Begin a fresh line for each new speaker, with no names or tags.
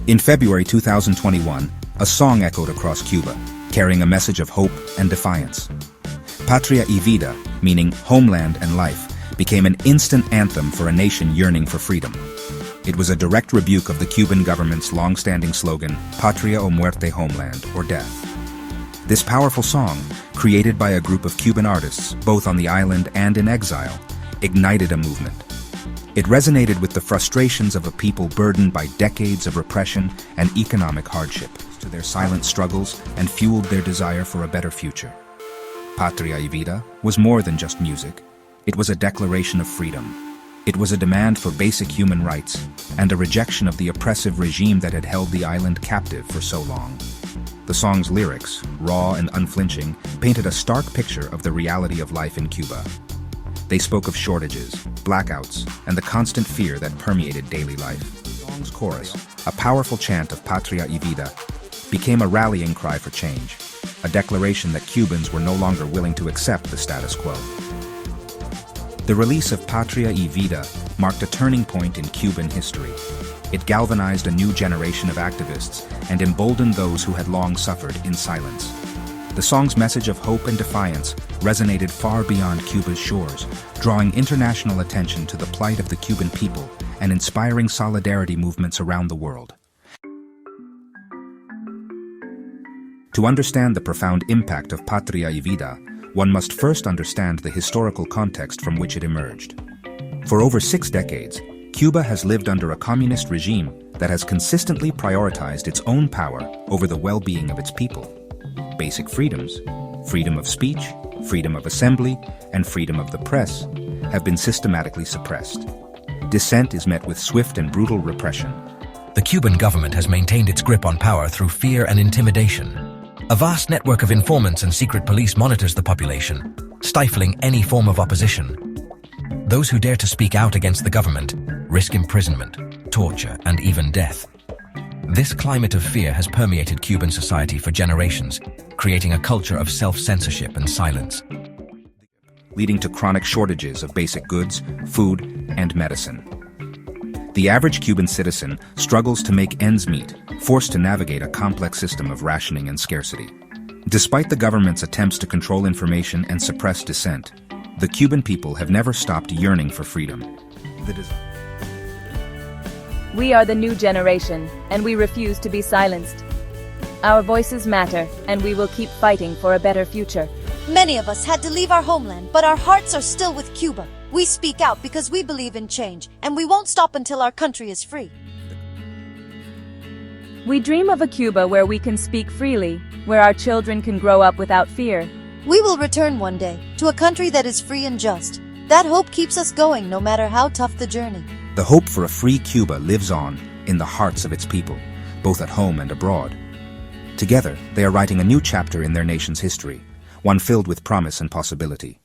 In February 2021, a song echoed across Cuba, carrying a message of hope and defiance. Patria Y Vida, meaning homeland and life, became an instant anthem for a nation yearning for freedom. It was a direct rebuke of the Cuban government's long-standing slogan, Patria o Muerte, homeland or death. This powerful song, created by a group of Cuban artists, both on the island and in exile, ignited a movement. It resonated with the frustrations of a people burdened by decades of repression and economic hardship, to their silent struggles, and fueled their desire for a better future. Patria Y Vida was more than just music. It was a declaration of freedom. It was a demand for basic human rights and a rejection of the oppressive regime that had held the island captive for so long. The song's lyrics, raw and unflinching, painted a stark picture of the reality of life in Cuba. They spoke of shortages, blackouts, and the constant fear that permeated daily life. The song's chorus, a powerful chant of Patria Y Vida, became a rallying cry for change, a declaration that Cubans were no longer willing to accept the status quo. The release of Patria Y Vida marked a turning point in Cuban history. It galvanized a new generation of activists and emboldened those who had long suffered in silence. The song's message of hope and defiance resonated far beyond Cuba's shores, drawing international attention to the plight of the Cuban people and inspiring solidarity movements around the world. To understand the profound impact of Patria Y Vida, one must first understand the historical context from which it emerged. For over 6 decades, Cuba has lived under a communist regime that has consistently prioritized its own power over the well-being of its people. Basic freedoms, freedom of speech, freedom of assembly, and freedom of the press, have been systematically suppressed. Dissent is met with swift and brutal repression.
The Cuban government has maintained its grip on power through fear and intimidation. A vast network of informants and secret police monitors the population, stifling any form of opposition. Those who dare to speak out against the government risk imprisonment, torture, and even death. This climate of fear has permeated Cuban society for generations, creating a culture of self-censorship and silence,
leading to chronic shortages of basic goods, food, and medicine. The average Cuban citizen struggles to make ends meet, forced to navigate a complex system of rationing and scarcity. Despite the government's attempts to control information and suppress dissent, the Cuban people have never stopped yearning for freedom.
We are the new generation, and we refuse to be silenced. Our voices matter, and we will keep fighting for a better future.
Many of us had to leave our homeland, but our hearts are still with Cuba. We speak out because we believe in change, and we won't stop until our country is free.
We dream of a Cuba where we can speak freely, where our children can grow up without fear.
We will return one day to a country that is free and just. That hope keeps us going no matter how tough the journey.
The hope for a free Cuba lives on in the hearts of its people, both at home and abroad. Together, they are writing a new chapter in their nation's history, one filled with promise and possibility.